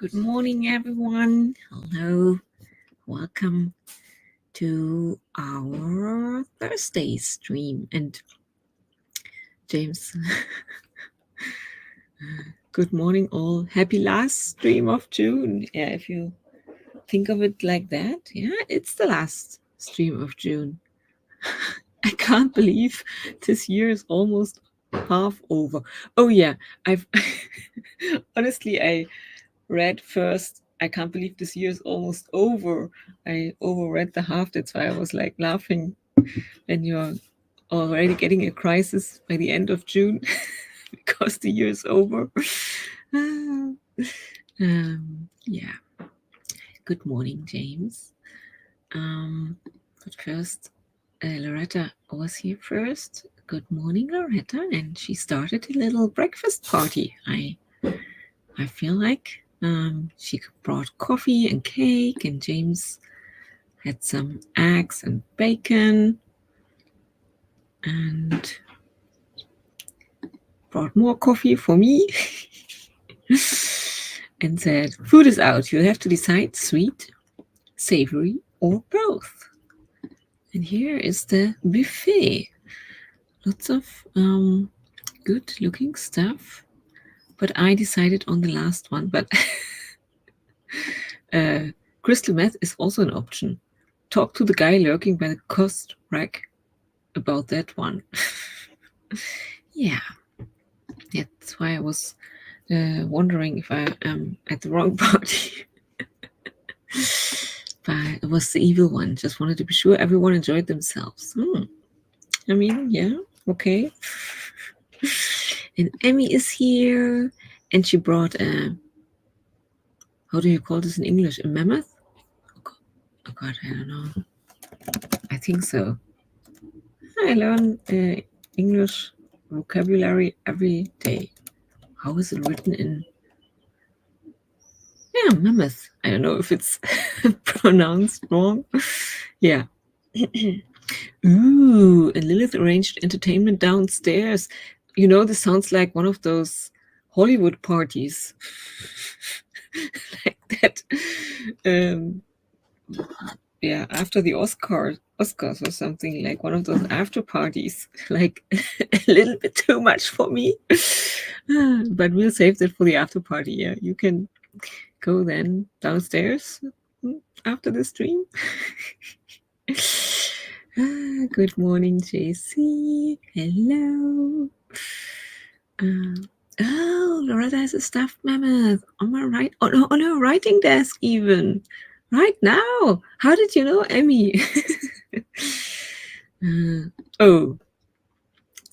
Good morning, everyone. Hello. Welcome to our Thursday stream. And James, good morning, all. Happy last stream of June. Yeah, if you think of it like that, yeah, it's the last stream of June. I can't believe this year is almost half over. Oh, yeah, I've honestly, I read first, I can't believe this year is almost over. I overread the half. That's why I was like laughing when you're already getting a crisis by the end of June because the year is over. Yeah. Good morning, James. But first, Loretta was here first. Good morning, Loretta, and she started a little breakfast party. I feel like she brought coffee and cake, and James had some eggs and bacon, and brought more coffee for me, and said, "Food is out. You have to decide sweet, savory, or both." And here is the buffet. Lots of good-looking stuff, but I decided on the last one. But crystal meth is also an option. Talk to the guy lurking by the cost rack about that one. Yeah, that's why I was wondering if I am at the wrong party. But it was the evil one. Just wanted to be sure everyone enjoyed themselves. I mean, yeah, okay. And Emmy is here, and she brought a, how do you call this in English? A mammoth? Oh God, I don't know. I think so. I learn English vocabulary every day. How is it written in? Yeah, mammoth. I don't know if it's pronounced wrong. Yeah. Ooh, and Lilith arranged entertainment downstairs. You know, this sounds like one of those Hollywood parties. Like that. Yeah, after the Oscars or something, like one of those after parties. Like a little bit too much for me. But we'll save that for the after party. Yeah, you can go then downstairs after the stream. Good morning, JC. Hello. Oh, Loretta has a stuffed mammoth on my right, on her writing desk even. Right now. How did you know, Emmy? Oh,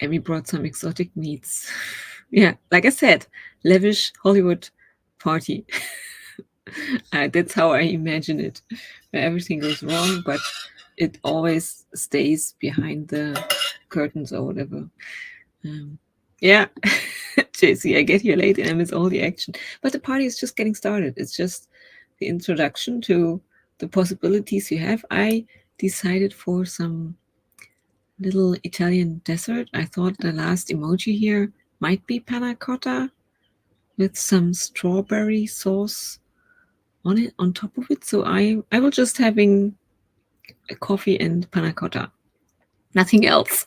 Emmy brought some exotic meats. Yeah, like I said, lavish Hollywood party. That's how I imagine it, where everything goes wrong, but it always stays behind the curtains or whatever. Yeah, JC, I get here late and I miss all the action. But the party is just getting started. It's just the introduction to the possibilities you have. I decided for some little Italian dessert. I thought the last emoji here might be panna cotta with some strawberry sauce on it, on top of it. So I will just having a coffee and panna cotta, nothing else,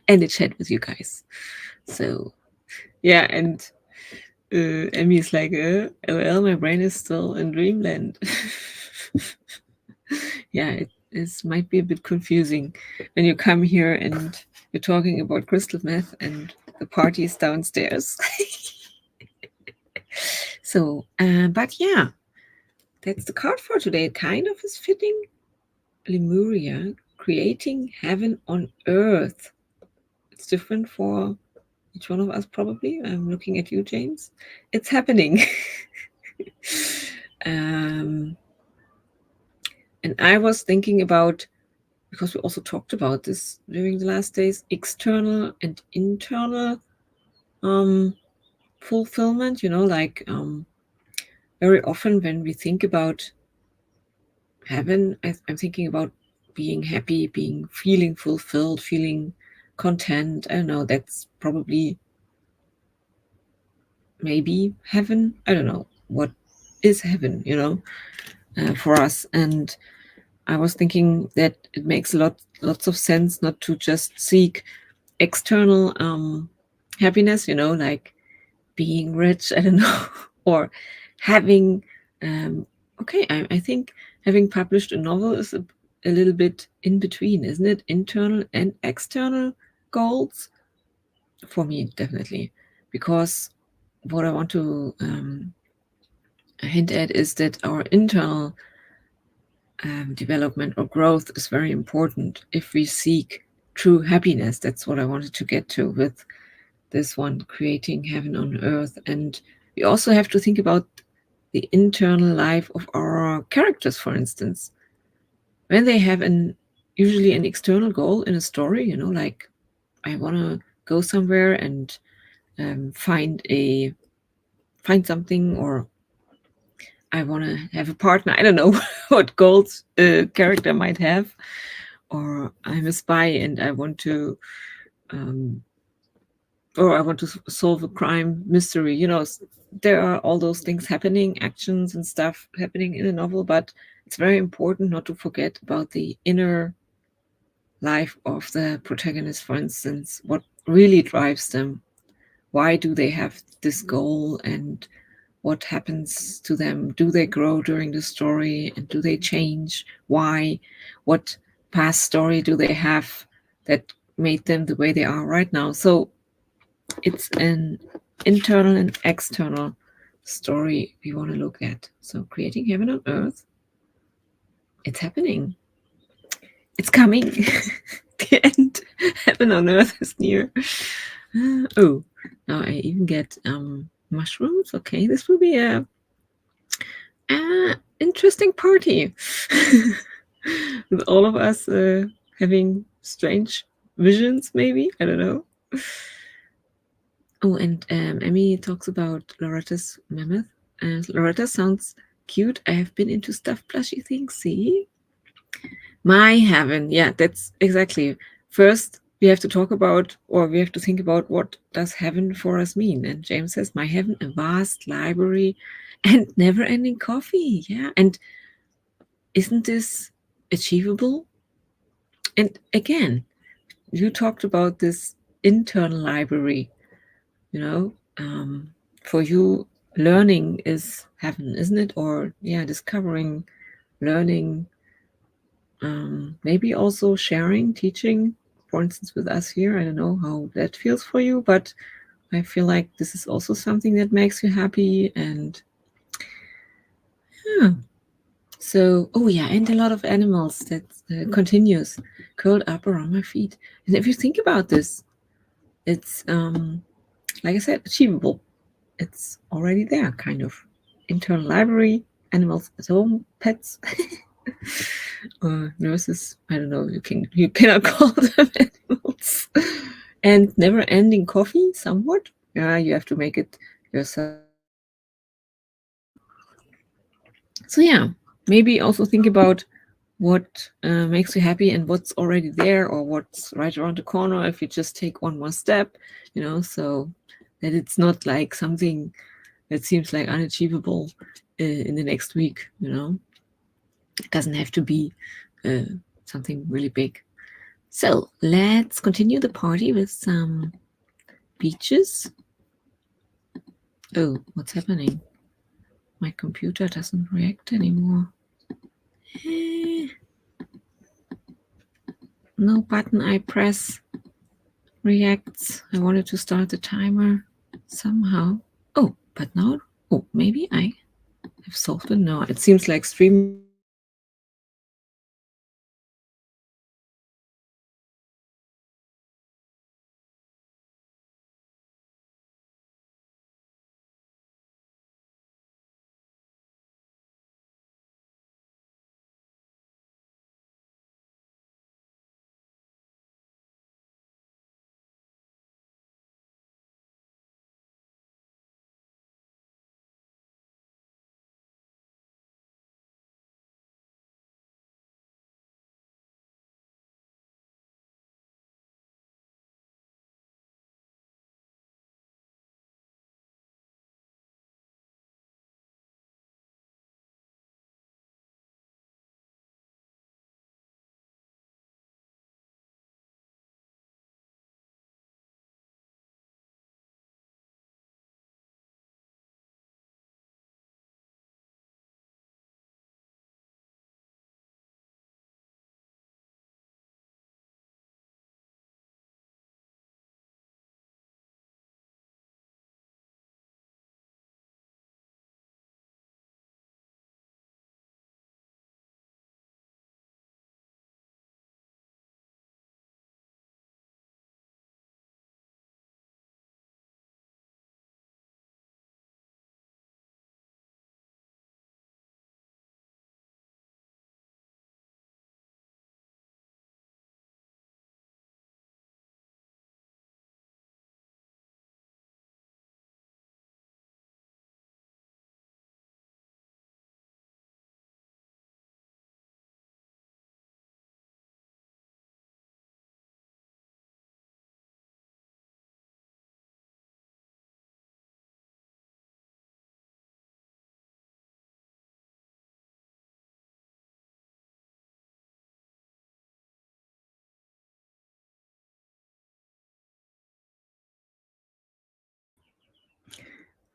and a chat with you guys. So yeah, and Emmy is like, LOL, my brain is still in dreamland. Yeah, it is might be a bit confusing when you come here and you're talking about crystal meth and the party is downstairs. So, but yeah, that's the card for today. It kind of is fitting. Lemuria, creating heaven on earth. It's different for each one of us, probably. I'm looking at you, James. It's happening. And I was thinking about, because we also talked about this during the last days, external and internal fulfillment. You know, like very often when we think about heaven, I'm thinking about being happy, feeling fulfilled, feeling content. I don't know, that's probably maybe heaven. I don't know what is heaven, for us. And I was thinking that it makes lots of sense not to just seek external happiness, like being rich, I don't know, or having. Okay, I think having published a novel is a little bit in between, isn't it? Internal and external goals for me, definitely, because what I want to hint at is that our internal development or growth is very important if we seek true happiness. That's what I wanted to get to with this one, creating heaven on earth. And we also have to think about the internal life of our characters, for instance. When they have usually an external goal in a story, like I want to go somewhere and find something, or I want to have a partner. I don't know what goals a character might have. Or I'm a spy and I want to, or I want to solve a crime mystery. There are all those things happening, actions and stuff happening in a novel, but it's very important not to forget about the inner life of the protagonist, for instance, what really drives them. Why do they have this goal, and what happens to them? Do they grow during the story, and do they change? Why? What past story do they have that made them the way they are right now? So it's an internal and external story we want to look at. So creating heaven on earth, it's happening. It's coming. The end. Heaven on earth is near. Oh, now I even get mushrooms. Okay, this will be a interesting party with all of us having strange visions, maybe. I don't know. Oh, and Emmy talks about Loretta's mammoth. Loretta sounds cute. I have been into stuffed plushy things. See? My heaven. Yeah, that's exactly. First, we have to talk about, or we have to think about, what does heaven for us mean? And James says, my heaven, a vast library and never-ending coffee. Yeah. And isn't this achievable? And again, you talked about this internal library, you know, for you, learning is heaven, isn't it? Or, yeah, discovering, learning, maybe also sharing, teaching, for instance, with us here. I don't know how that feels for you, but I feel like this is also something that makes you happy. And yeah. So, oh yeah, and a lot of animals that continues curled up around my feet. And if you think about this, it's like I said, achievable. It's already there, kind of. Internal library, animals at home, pets, nurses. I don't know. You cannot call them animals. And never-ending coffee, somewhat. Yeah, you have to make it yourself. So yeah, maybe also think about what makes you happy and what's already there, or what's right around the corner if you just take one more step, so that it's not like something that seems like unachievable in the next week. It doesn't have to be something really big. So let's continue the party with some beaches. Oh, what's happening? My computer doesn't react anymore. No button I press reacts. I wanted to start the timer somehow. Oh, but now, maybe I have solved it. No, it seems like streaming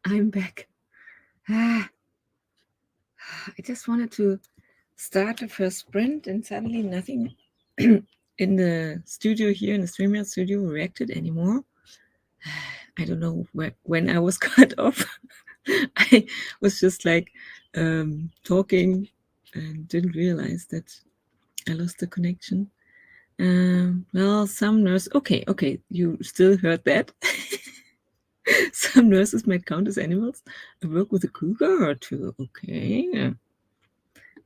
I'm back. Ah, I just wanted to start the first sprint, and suddenly nothing in the studio here, in the StreamYard studio, reacted anymore. I don't know when I was cut off. I was just like talking and didn't realize that I lost the connection. Well, some nurse. Okay, you still heard that. Some nurses might count as animals. I work with a cougar or two. Okay,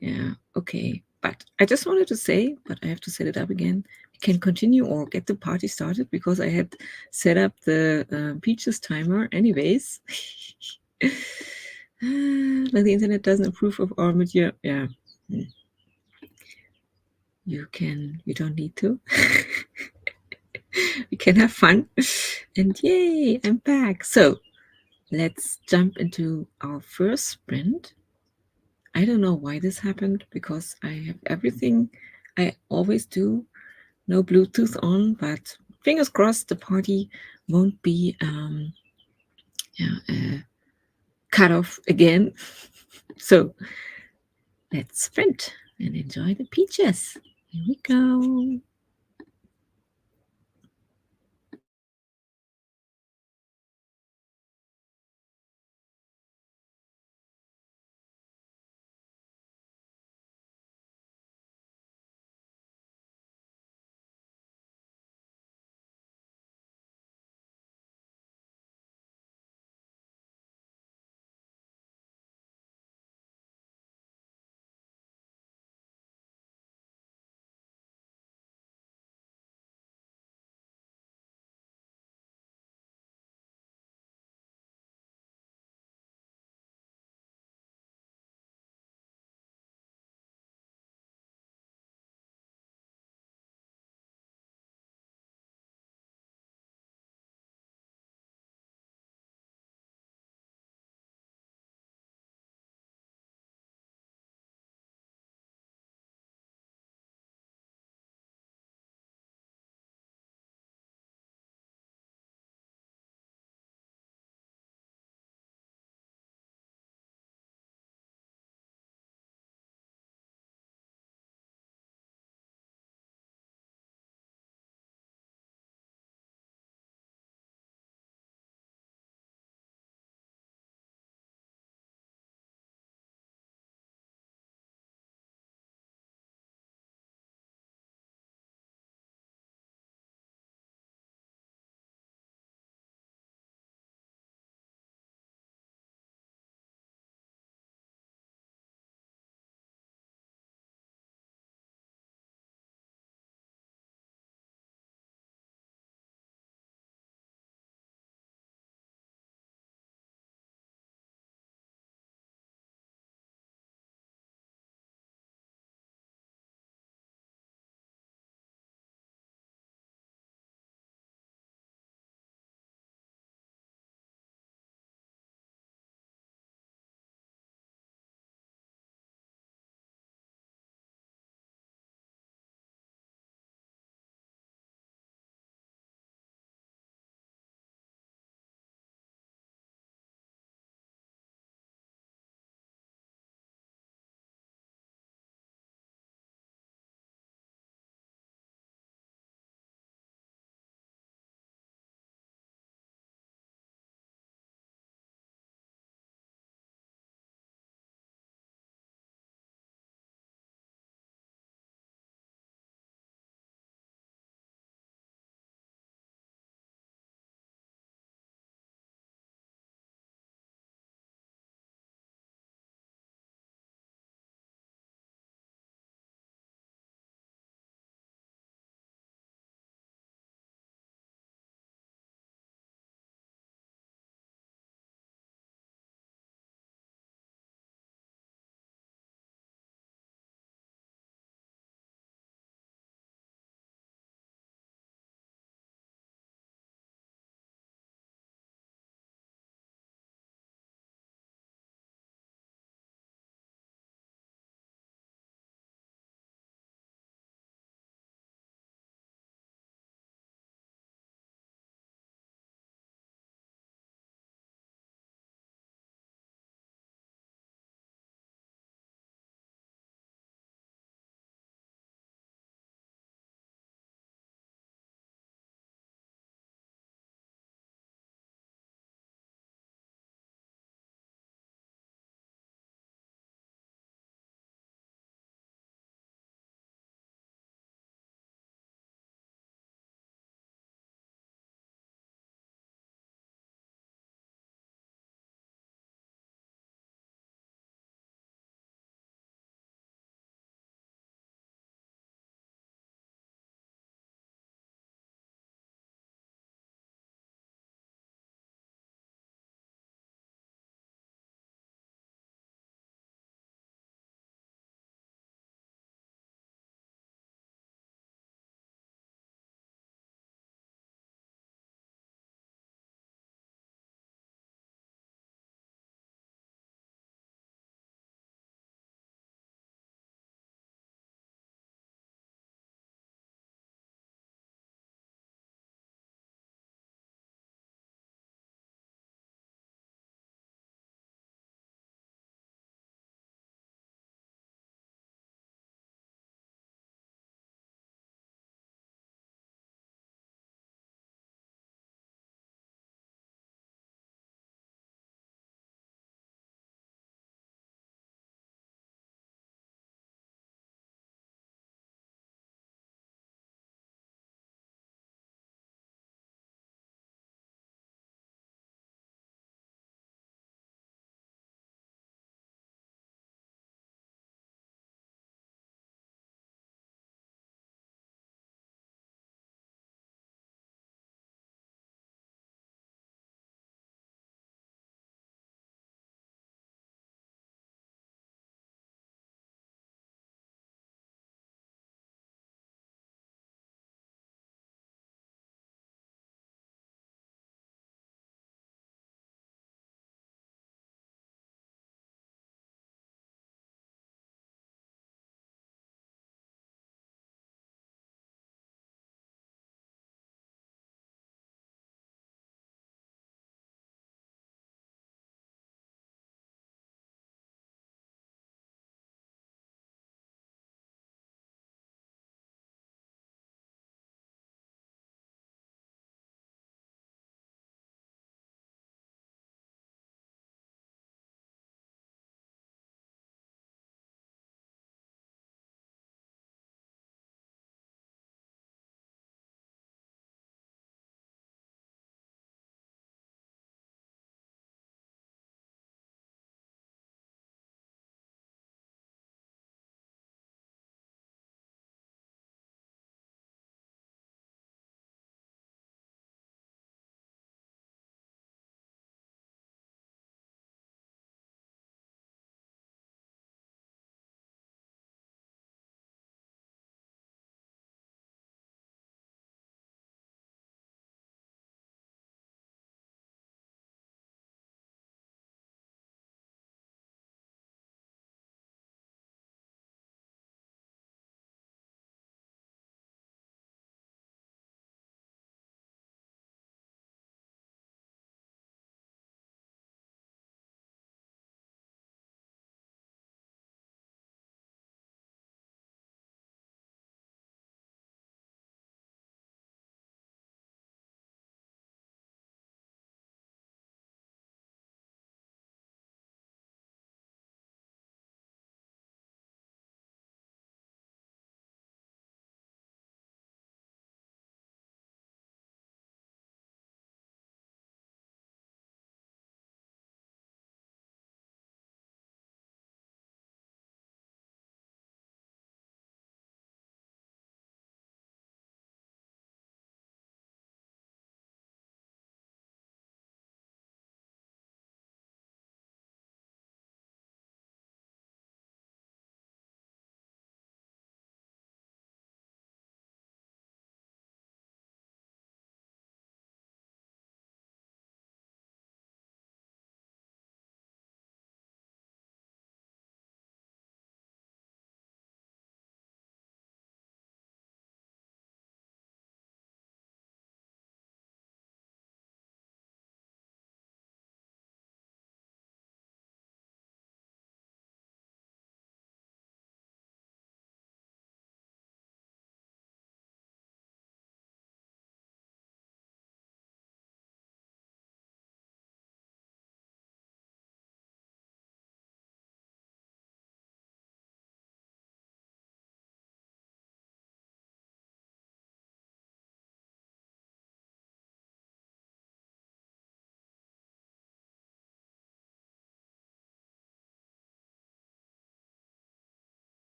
yeah, okay. But I just wanted to say, but I have to set it up again. We can continue or get the party started because I had set up the Peaches timer anyways. But the internet doesn't approve of our material. Yeah, you don't need to. We can have fun. And yay, I'm back. So let's jump into our first sprint. I don't know why this happened because I have everything I always do. No Bluetooth on, but fingers crossed the party won't be cut off again. So let's sprint and enjoy the peaches. Here we go.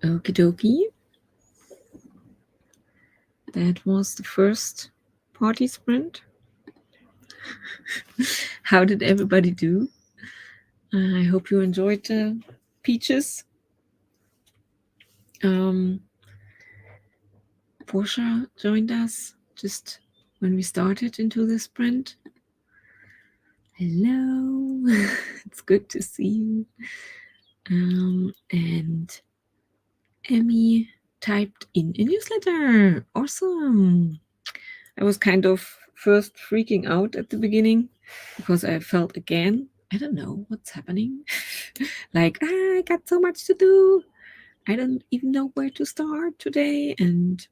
Okie dokie. That was the first party sprint. How did everybody do? I hope you enjoyed the peaches. Portia joined us just when we started into the sprint. Hello, it's good to see you. And Emmy typed in a newsletter. Awesome. I was kind of first freaking out at the beginning because I felt again, I don't know what's happening. Like, I got so much to do. I don't even know where to start today. And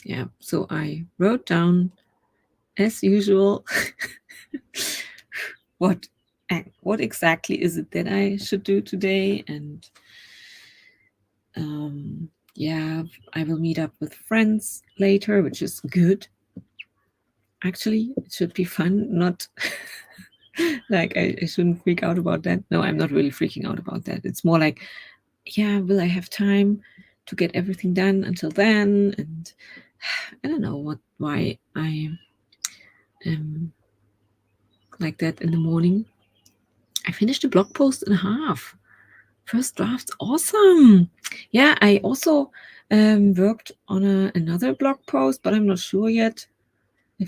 yeah, so I wrote down, as usual, what exactly is it that I should do today. And yeah, I will meet up with friends later, which is good. Actually, it should be fun, not like I shouldn't freak out about that. No, I'm not really freaking out about that. It's more like, yeah, will I have time to get everything done until then? And I don't know why I am like that in the morning. I finished a blog post in half. First draft, awesome. Yeah, I also worked on another blog post, but I'm not sure yet. I'm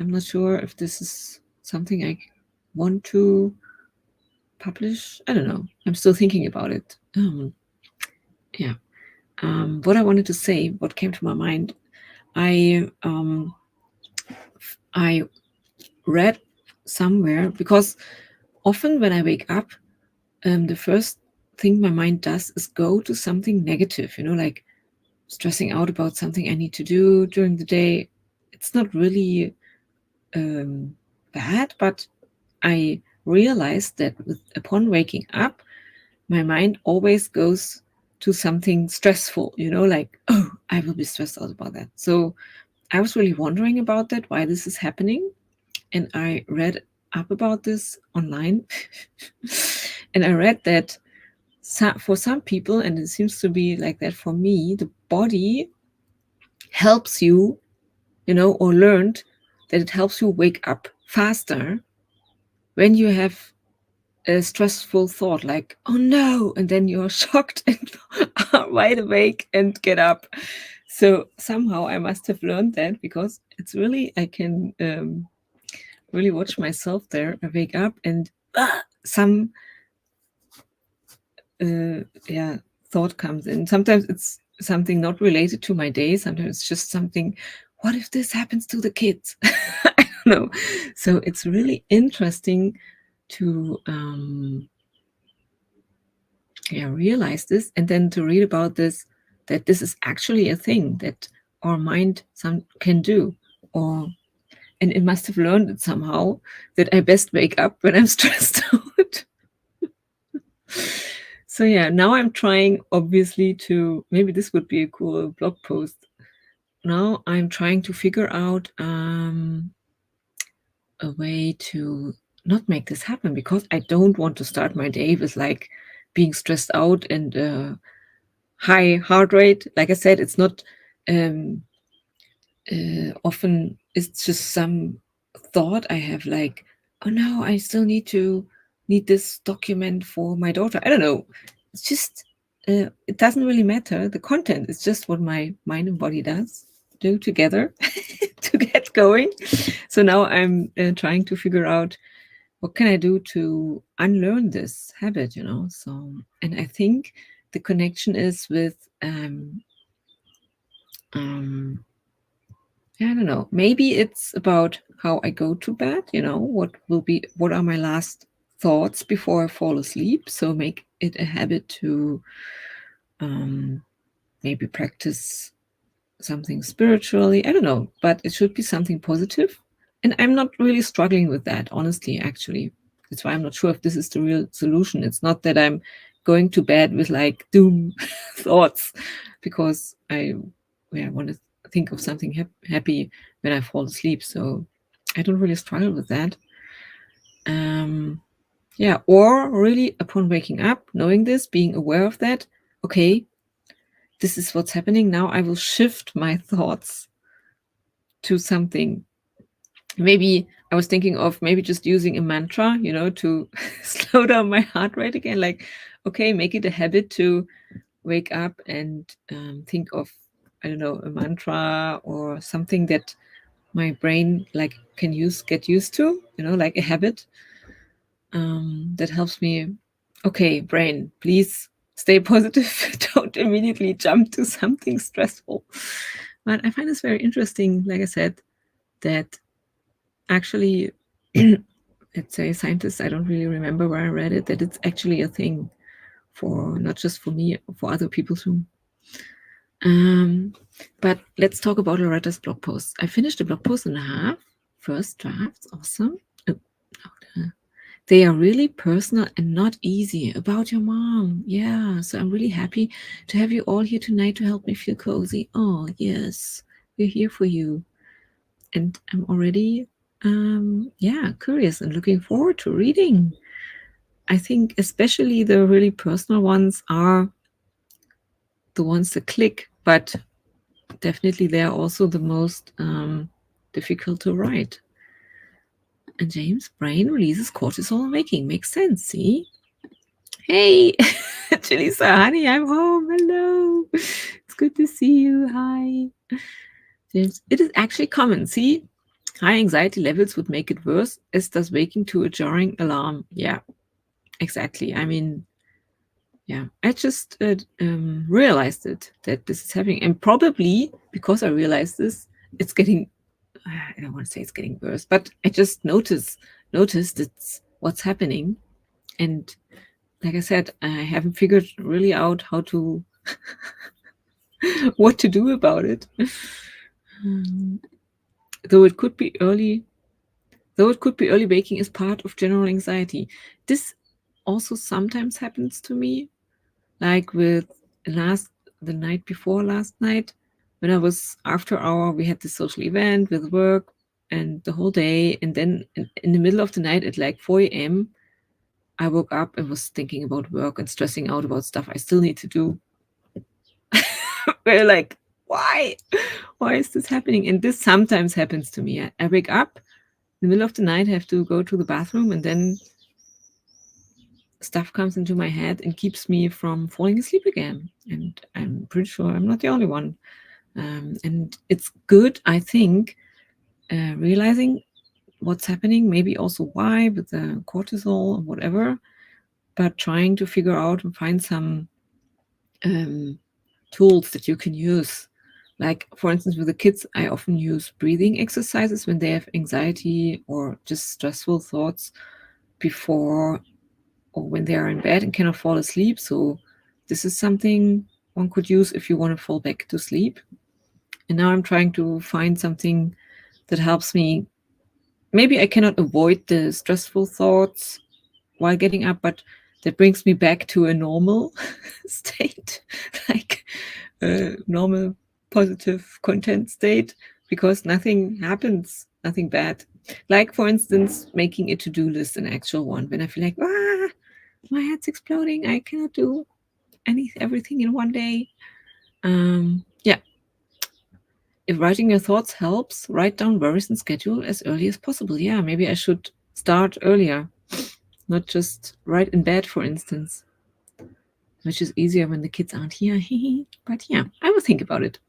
not sure if this is something I want to publish. I don't know. I'm still thinking about it. Yeah. What I wanted to say, what came to my mind, I read somewhere, because often when I wake up, the first thing my mind does is go to something negative, like stressing out about something I need to do during the day. It's not really bad, but I realized that upon waking up, my mind always goes to something stressful, like, oh, I will be stressed out about that. So I was really wondering about that, why this is happening. And I read up about this online. And I read that for some people, and it seems to be like that for me, the body helps you, or learned that it helps you wake up faster when you have a stressful thought, like, oh no, and then you're shocked and are wide awake and get up. So somehow I must have learned that, because it's really, I can really watch myself there. I wake up and some thought comes in. Sometimes it's something not related to my day. Sometimes it's just something, what if this happens to the kids? I don't know. So it's really interesting to realize this, and then to read about this, that this is actually a thing that our mind can do. And it must have learned it somehow that I best wake up when I'm stressed out. So yeah, now I'm trying, obviously, maybe this would be a cool blog post. Now I'm trying to figure out a way to not make this happen, because I don't want to start my day with like being stressed out and high heart rate. Like I said, it's not often, it's just some thought I have, like, oh no, I still need this document for my daughter. I don't know. It's just it doesn't really matter. The content is just what my mind and body do together to get going. So now I'm trying to figure out, what can I do to unlearn this habit, So, and I think the connection is with I don't know. Maybe it's about how I go to bed, what are my last thoughts before I fall asleep. So make it a habit to maybe practice something spiritually. I don't know, but it should be something positive. And I'm not really struggling with that, honestly, actually. That's why I'm not sure if this is the real solution. It's not that I'm going to bed with like doom thoughts, because I want to think of something happy when I fall asleep. So I don't really struggle with that. Or really upon waking up, knowing this, being aware of that, okay, this is what's happening now. I will shift my thoughts to something. Maybe I was thinking of maybe just using a mantra, to slow down my heart rate again. Like, okay, make it a habit to wake up and think of, I don't know, a mantra or something that my brain get used to, like a habit that helps me. Okay, brain, please stay positive. Don't immediately jump to something stressful. But I find this very interesting, like I said, that actually, let's say scientists, I don't really remember where I read it, that it's actually a thing for not just for me, for other people too. But let's talk about Loretta's blog post. I finished a blog post and a half, first drafts, awesome. They are really personal and not easy about your mom. Yeah, so I'm really happy to have you all here tonight to help me feel cozy. Oh, yes, we're here for you. And I'm already, curious and looking forward to reading. I think especially the really personal ones are the ones that click, but definitely they are also the most difficult to write. And James' brain releases cortisol making. Makes sense, see? Hey, Jalisa, honey, I'm home. Hello. It's good to see you. Hi. James, it is actually common. See, high anxiety levels would make it worse, as does waking to a jarring alarm. Yeah, exactly. I mean, yeah, I just realized that this is happening. And probably because I realized this, it's getting, I don't want to say it's getting worse, but I just noticed it's what's happening. And like I said, I haven't figured really out how to what to do about it. Though it could be early waking is part of general anxiety. This also sometimes happens to me, like with the night before last night, when I was after hour, we had this social event with work and the whole day, and then in the middle of the night at like 4 a.m., I woke up and was thinking about work and stressing out about stuff I still need to do. We're like, why? Why is this happening? And this sometimes happens to me. I wake up in the middle of the night, have to go to the bathroom, and then stuff comes into my head and keeps me from falling asleep again. And I'm pretty sure I'm not the only one. And it's good, I think, realizing what's happening, maybe also why with the cortisol or whatever, but trying to figure out and find some tools that you can use. Like, for instance, with the kids, I often use breathing exercises when they have anxiety or just stressful thoughts before or when they are in bed and cannot fall asleep. So this is something one could use if you want to fall back to sleep. And now I'm trying to find something that helps me. Maybe I cannot avoid the stressful thoughts while getting up, but that brings me back to a normal state, like a normal positive content state, because nothing happens, nothing bad. Like, for instance, making a to-do list, an actual one, when I feel like, my head's exploding, I cannot do everything in one day. Yeah. If writing your thoughts helps, write down worries and schedule as early as possible. Yeah, maybe I should start earlier, not just write in bed, for instance, which is easier when the kids aren't here. But yeah, I will think about it.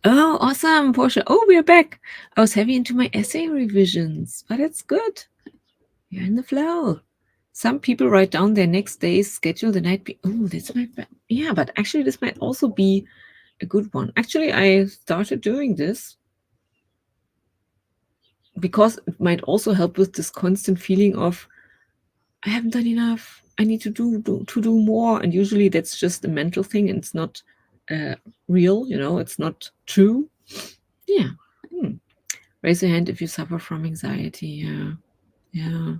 Oh, awesome, Portia. Oh, we're back. I was heavy into my essay revisions, but it's good. You're in the flow. Some people write down their next day's schedule the night oh, this might be, yeah, but actually this might also be a good one. Actually, I started doing this because it might also help with this constant feeling of I haven't done enough. I need to do more. And usually that's just a mental thing and it's not real, it's not true. Yeah. Raise your hand if you suffer from anxiety. Yeah.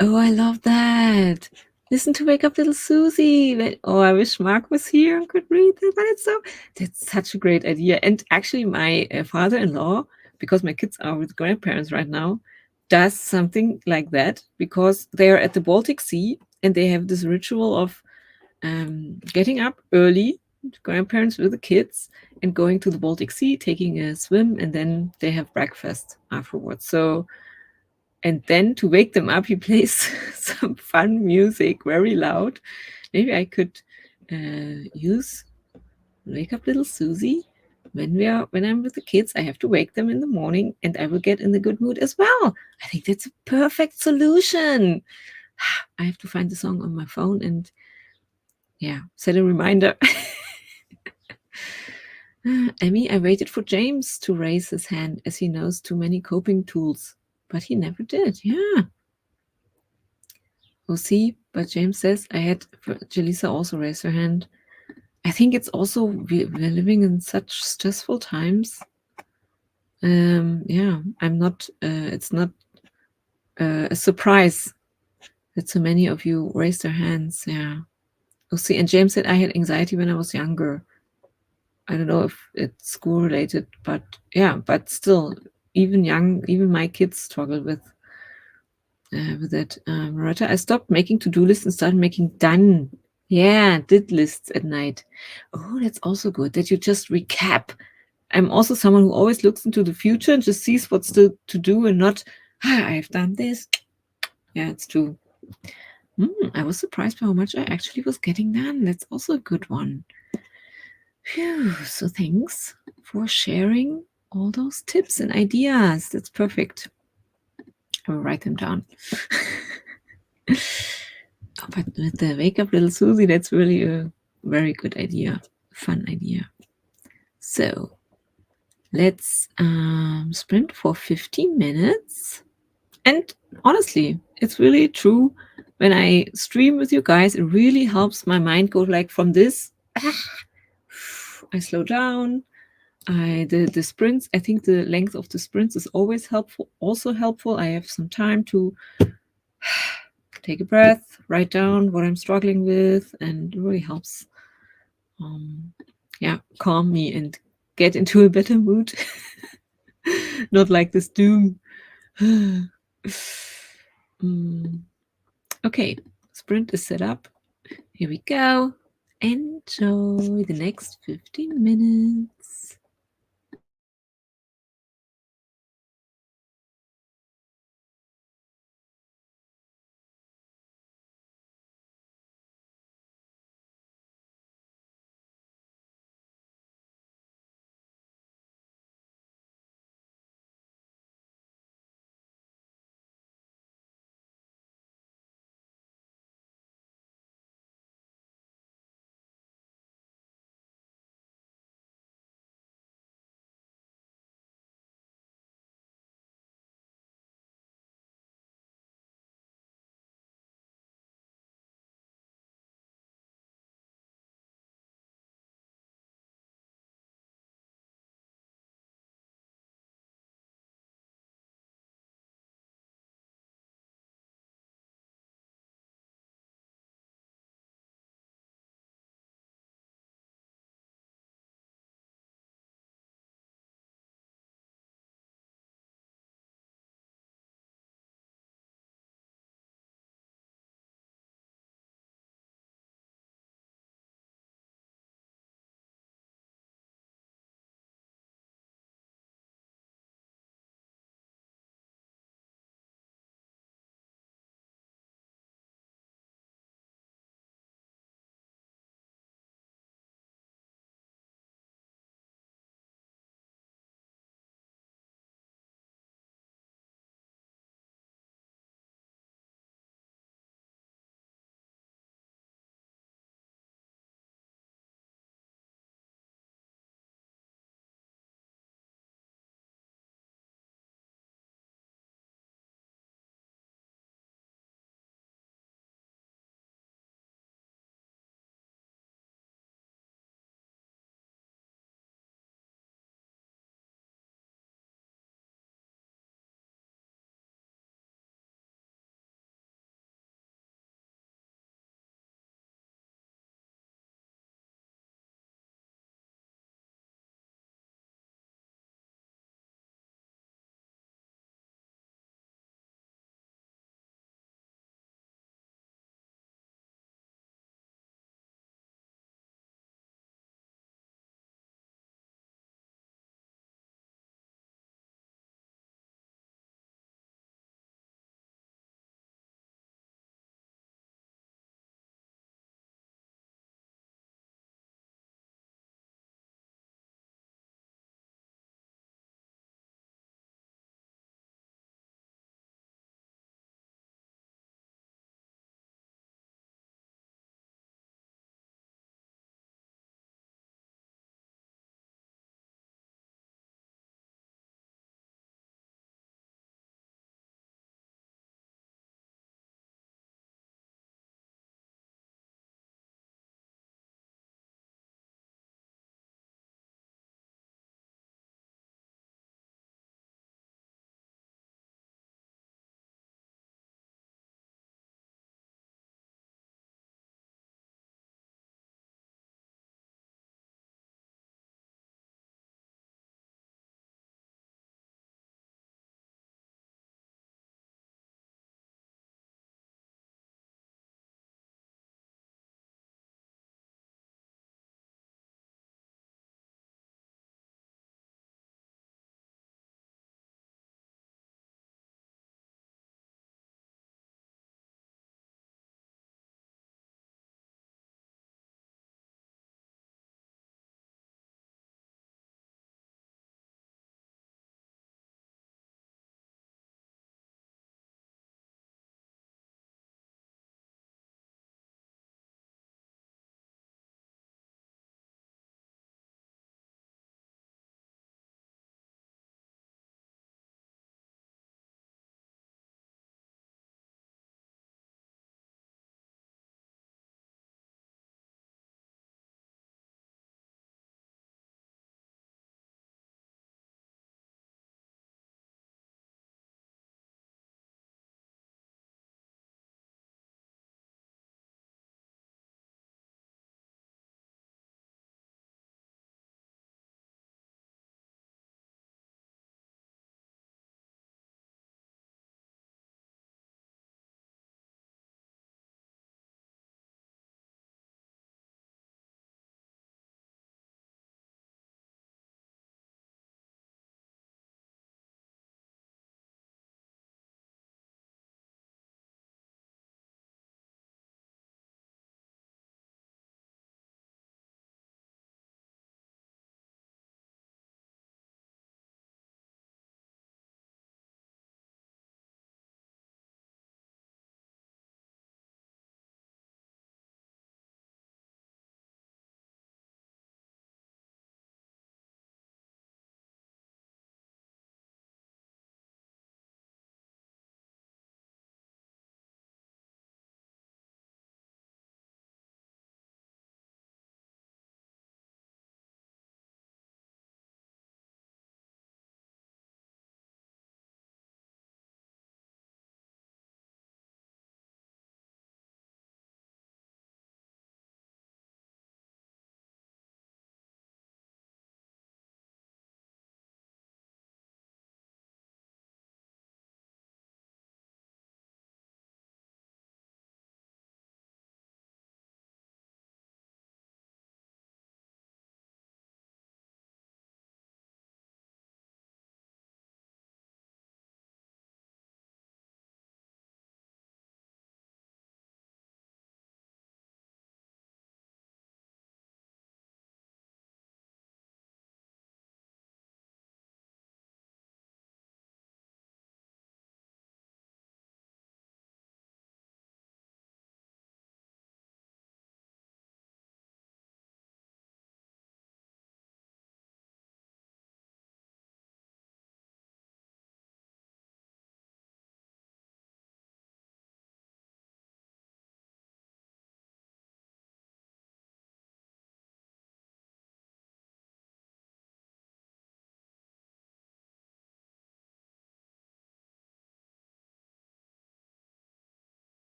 Oh, I love that. Listen to Wake Up Little Susie. Oh, I wish Mark was here and could read that, but that's such a great idea. And actually, my father-in-law, because my kids are with grandparents right now, does something like that because they are at the Baltic Sea and they have this ritual of getting up early, grandparents with the kids, and going to the Baltic Sea, taking a swim, and then they have breakfast afterwards. So, and then to wake them up, he plays some fun music very loud. Maybe I could use Wake Up Little Susie. When I'm with the kids, I have to wake them in the morning and I will get in the good mood as well. I think that's a perfect solution. I have to find the song on my phone and set a reminder. Emmy, I waited for James to raise his hand as he knows too many coping tools, but he never did. Yeah. We'll see. But James says I had Jaleesa also raise her hand. I think it's also we're living in such stressful times. I'm not. It's not a surprise that so many of you raised their hands. Yeah. We'll see. And James said I had anxiety when I was younger. I don't know if it's school related, but still, even my kids struggle with it. Loretta, I stopped making to-do lists and started making done. Yeah, did lists at night. Oh, that's also good that you just recap. I'm also someone who always looks into the future and just sees what's still to do and not, I've done this. Yeah, it's true. I was surprised by how much I actually was getting done. That's also a good one. Phew, so thanks for sharing all those tips and ideas. That's perfect. I will write them down. But with the Wake Up Little Susie, that's really a very good idea. Fun idea. So let's sprint for 15 minutes. And honestly, it's really true. When I stream with you guys, it really helps my mind go like from this. I slow down. The sprints, I think the length of the sprints is always helpful. Also helpful. I have some time to take a breath, write down what I'm struggling with, and it really helps calm me and get into a better mood. Not like this doom. Okay, sprint is set up. Here we go. Enjoy the next 15 minutes.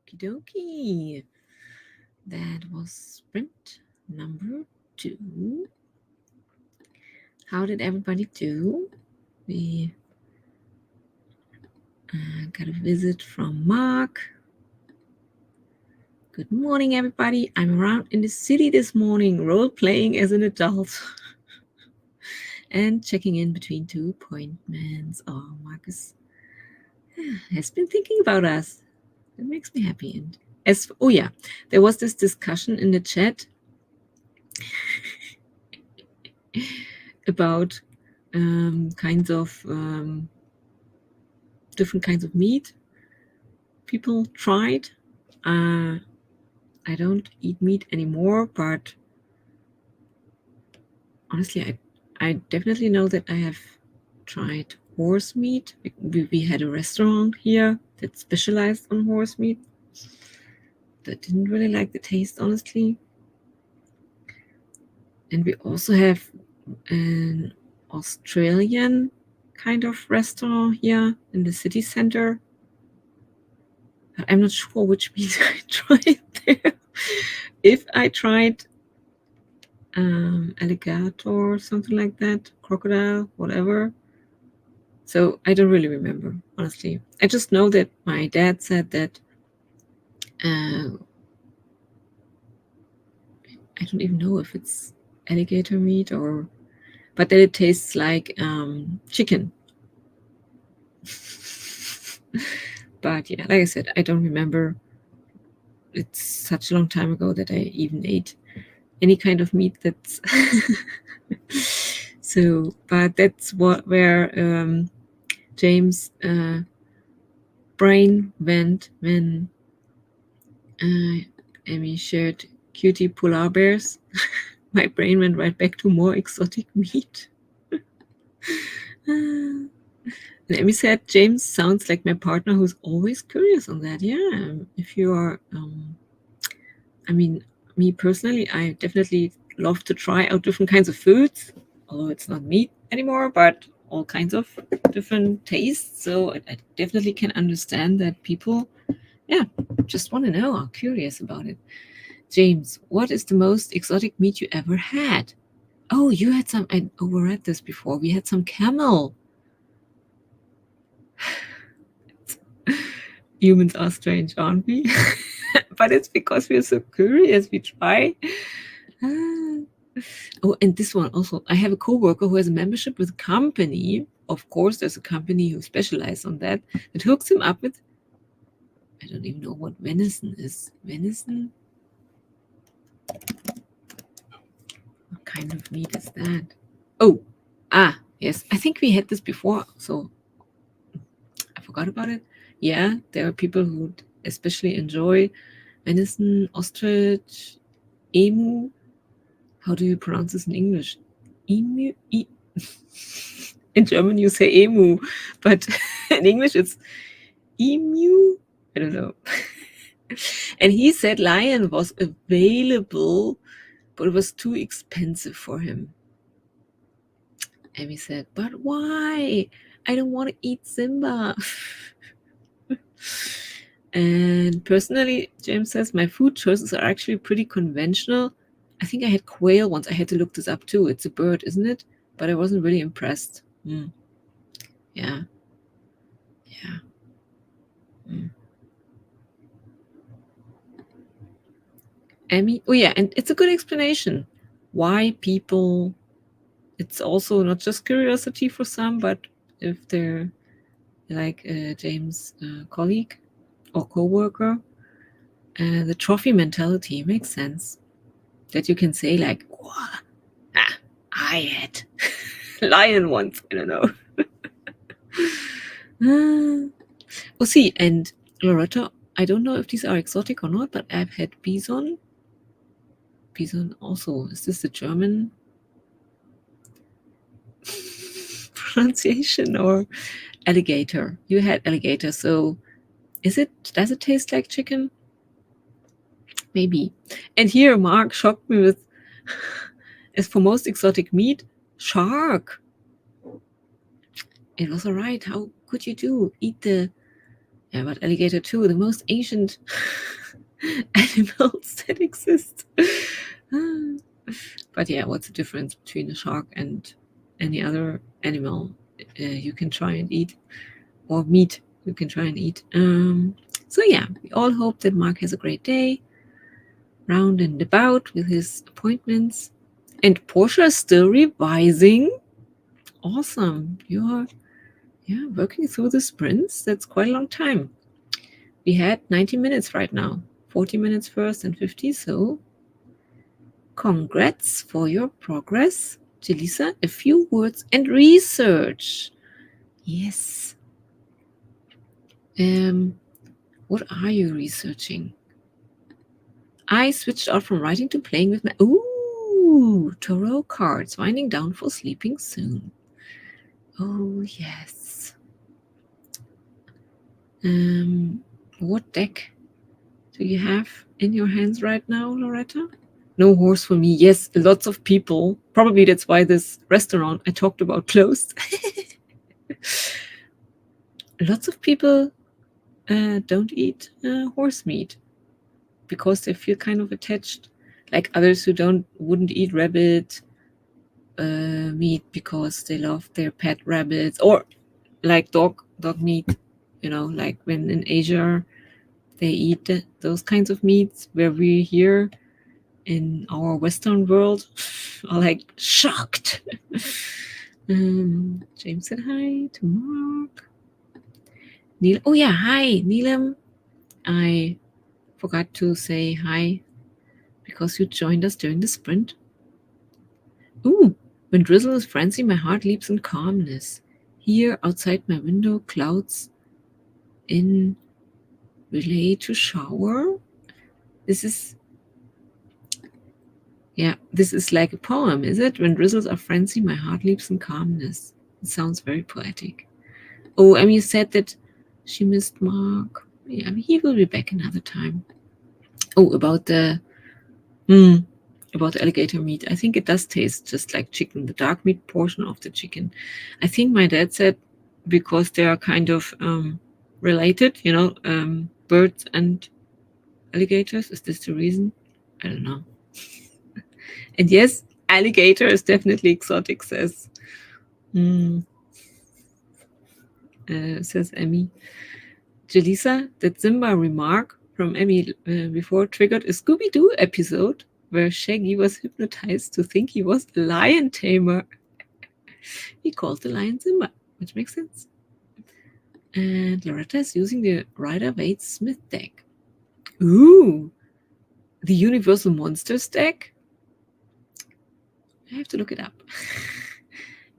Okie dokie. That was sprint number 2. How did everybody do? We got a visit from Mark. Good morning, everybody. I'm around in the city this morning, role-playing as an adult. And checking in between 2 appointments. Oh, Marcus has been thinking about us. That makes me happy. And oh yeah, there was this discussion in the chat about kinds of different kinds of meat people tried. I don't eat meat anymore, but honestly, I definitely know that I have tried horse meat. We had a restaurant here that specialized on horse meat. That didn't really like the taste, honestly. And we also have an Australian kind of restaurant here in the city center. But I'm not sure which meat I tried there. If I tried alligator or something like that, crocodile, whatever. So I don't really remember, honestly. I just know that my dad said that I don't even know if it's alligator meat but that it tastes like chicken. But yeah, like I said, I don't remember. It's such a long time ago that I even ate any kind of meat that's so, but that's where James' brain went when Amy shared cutie polar bears. My brain went right back to more exotic meat. And Amy said, James sounds like my partner who's always curious on that. Yeah, if you are, I mean, me personally, I definitely love to try out different kinds of foods, although it's not meat anymore, but all kinds of different tastes. So I definitely can understand that people, just want to know, are curious about it. James, what is the most exotic meat you ever had? Oh, you had some, I overread this before. We had some camel. Humans are strange, aren't we? But it's because we're so curious. We try. Oh, and this one also. I have a coworker who has a membership with a company. Of course, there's a company who specializes on that hooks him up with. I don't even know what venison is. Venison? What kind of meat is that? Oh, yes. I think we had this before, so I forgot about it. Yeah, there are people who especially enjoy venison, ostrich, emu. How do you pronounce this in English? Emu? In German, you say emu, but in English, it's emu. I don't know. And he said lion was available, but it was too expensive for him. Amy said, but why? I don't want to eat Simba. And personally, James says, my food choices are actually pretty conventional. I think I had quail once. I had to look this up too. It's a bird, isn't it? But I wasn't really impressed. Yeah. Amy, oh yeah, and it's a good explanation why people, it's also not just curiosity for some, but if they're like James' colleague or co-worker, the trophy mentality makes sense. That you can say like, I had lion once, I don't know. We'll see. And Loretta, I don't know if these are exotic or not, but I've had bison. Bison also, is this the German pronunciation or alligator? You had alligator, so does it taste like chicken? Maybe. And here Mark shocked me with, as for most exotic meat, shark. It was all right. How could you eat the Yeah, but alligator too, the most ancient animals that exist. But yeah, what's the difference between a shark and any other animal you can try and eat, or meat you can try and eat? So yeah, we all hope that Mark has a great day, round and about with his appointments. And Portia is still revising. Awesome. You're working through the sprints. That's quite a long time. We had 90 minutes right now. 40 minutes first and 50, so congrats for your progress. Jaleesa, a few words and research. Yes. What are you researching? I switched out from writing to playing with my... Ooh, tarot cards. Winding down for sleeping soon. Oh, yes. What deck do you have in your hands right now, Loretta? No horse for me. Yes, lots of people. Probably that's why this restaurant I talked about closed. Lots of people don't eat horse meat because they feel kind of attached, like others who wouldn't eat rabbit meat because they love their pet rabbits, or like dog meat, like when in Asia they eat those kinds of meats, where we here in our Western world are like shocked. James said hi to Mark. Neil, oh yeah, hi Neelam. I forgot to say hi because you joined us during the sprint. Ooh, when drizzle is frenzy, my heart leaps in calmness. Here outside my window, clouds in relay to shower. This is like a poem, is it? When drizzles are frenzy, my heart leaps in calmness. It sounds very poetic. Oh, Emmy said that she missed Mark. Yeah, he will be back another time. Oh, about the alligator meat. I think it does taste just like chicken, the dark meat portion of the chicken. I think my dad said because they are kind of related, birds and alligators. Is this the reason? I don't know. And yes, alligator is definitely exotic, says Emmy. Jaleesa, that Simba remark from Emmy before triggered a Scooby-Doo episode where Shaggy was hypnotized to think he was a lion tamer. He called the lion Simba, which makes sense. And Loretta is using the Rider-Waite-Smith deck. Ooh, the Universal Monsters deck? I have to look it up.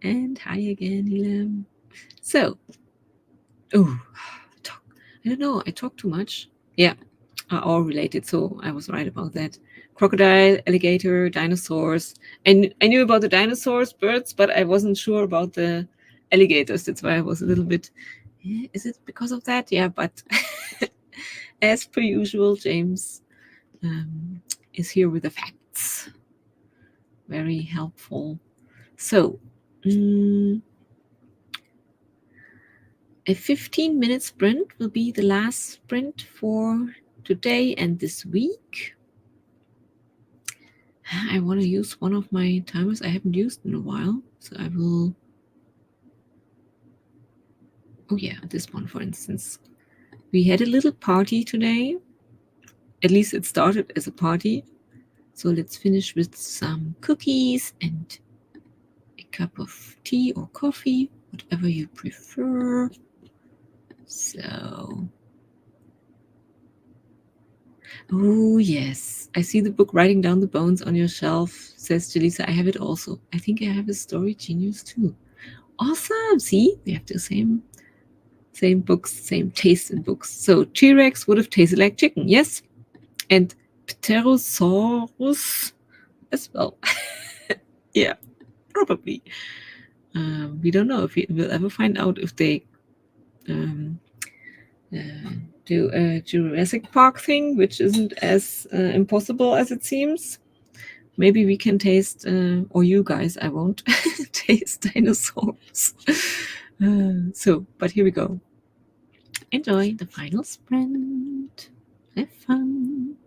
And hi again, Elam. So, I don't know, I talk too much. Yeah, are all related, so I was right about that. Crocodile, alligator, dinosaurs. And I knew about the dinosaurs, birds, but I wasn't sure about the alligators. That's why I was a little bit, is it because of that? Yeah, but as per usual, James is here with the facts. Very helpful. So, a 15-minute sprint will be the last sprint for today and this week. I want to use one of my timers I haven't used in a while, so I will... Oh yeah, this one, for instance. We had a little party today. At least it started as a party. So let's finish with some cookies and a cup of tea or coffee, whatever you prefer. So... Oh, yes. I see the book Writing Down the Bones on your shelf, says Jaleesa. I have it also. I think I have a Story Genius too. Awesome. See, we have the same books, same taste in books. So T-Rex would have tasted like chicken, yes? And Pterosaurus as well. Yeah, probably. We don't know if we'll ever find out if they do a Jurassic Park thing, which isn't as impossible as it seems. Maybe we can taste, or you guys, I won't taste dinosaurs. But here we go. Enjoy the final sprint. Have fun.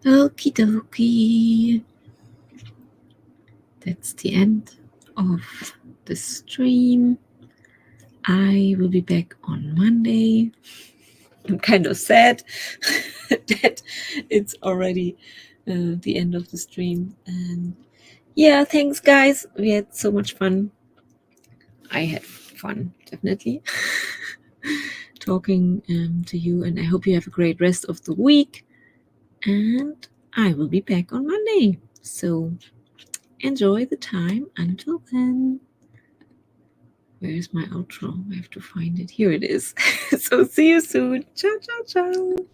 Okie dokie. That's the end of the stream. I will be back on Monday. I'm kind of sad that it's already the end of the stream. And yeah, thanks, guys. We had so much fun. I had fun, definitely, talking to you. And I hope you have a great rest of the week. And I will be back on Monday. So enjoy the time until then. Where's my outro? I have to find it. Here it is. So see you soon. Ciao, ciao, ciao.